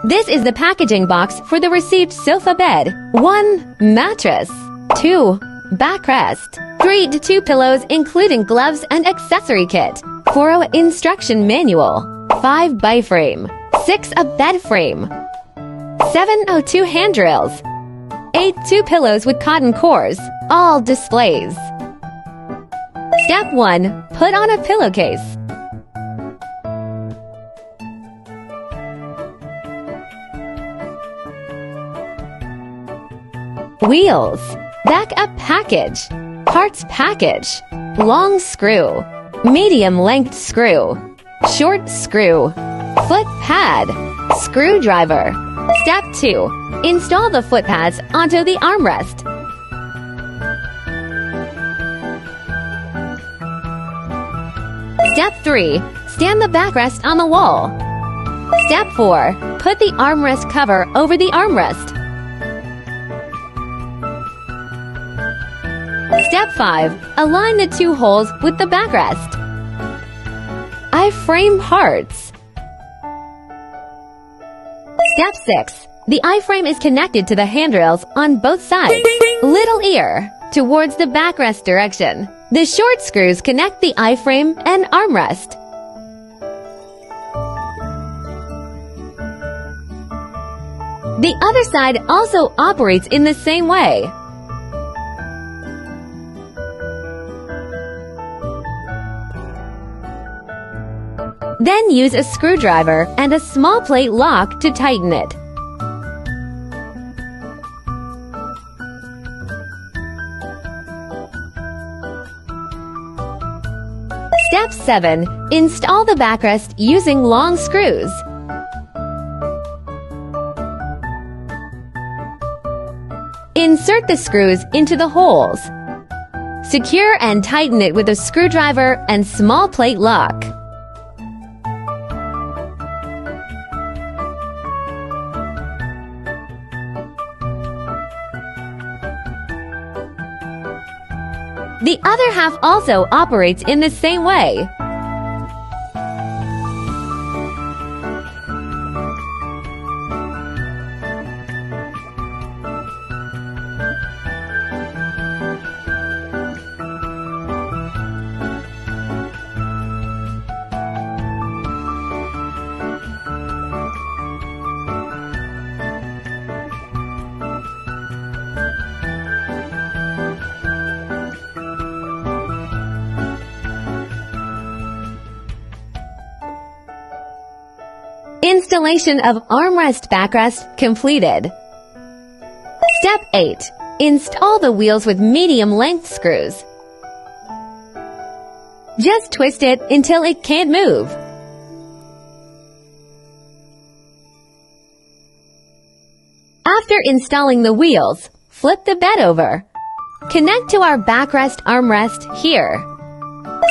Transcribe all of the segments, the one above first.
This is the packaging box for the received sofa bed. 1. Mattress. 2. Backrest. 3 to 2 pillows including gloves and accessory kit. 4. Instruction manual. 5. Biframe. 6. A bed frame. 7. 2 hand drills. 8. 2 pillows with cotton cores. All displays. Step 1. Put on a pillowcase. Wheels. Backup package. Parts package. Long screw. Medium length screw. Short screw. Foot pad. Screwdriver. Step 2. Install the foot pads onto the armrest. Step 3. Stand the backrest on the wall. Step 4. Put the armrest cover over the armrest. Step 5. Align the 2 holes with the backrest. I-frame parts. Step 6. The I-frame is connected to the handrails on both sides. Little ear towards the backrest direction. The short screws connect the I-frame and armrest. The other side also operates in the same way. Then use a screwdriver and a small plate lock to tighten it. Step 7. Install the backrest using long screws. Insert the screws into the holes. Secure and tighten it with a screwdriver and small plate lock. The other half also operates in the same way. Installation of armrest backrest completed. Step 8. Install the wheels with medium length screws. Just twist it until it can't move. After installing the wheels, flip the bed over. Connect to our backrest armrest here.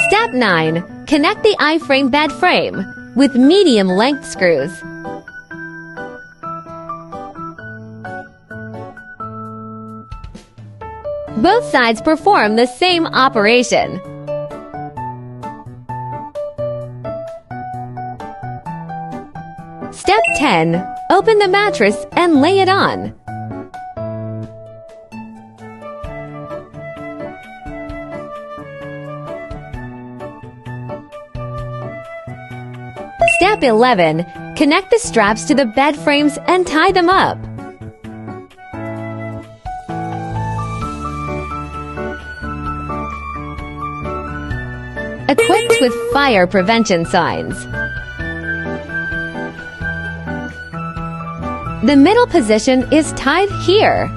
Step 9. Connect the I-frame bed frame with medium length screws. Both sides perform the same operation. Step 10. Open the mattress and lay it on. Step 11. Connect the straps to the bed frames and tie them up. Equipped with fire prevention signs. The middle position is tied here.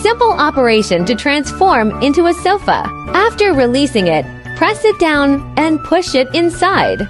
Simple operation to transform into a sofa. After releasing it, press it down and push it inside.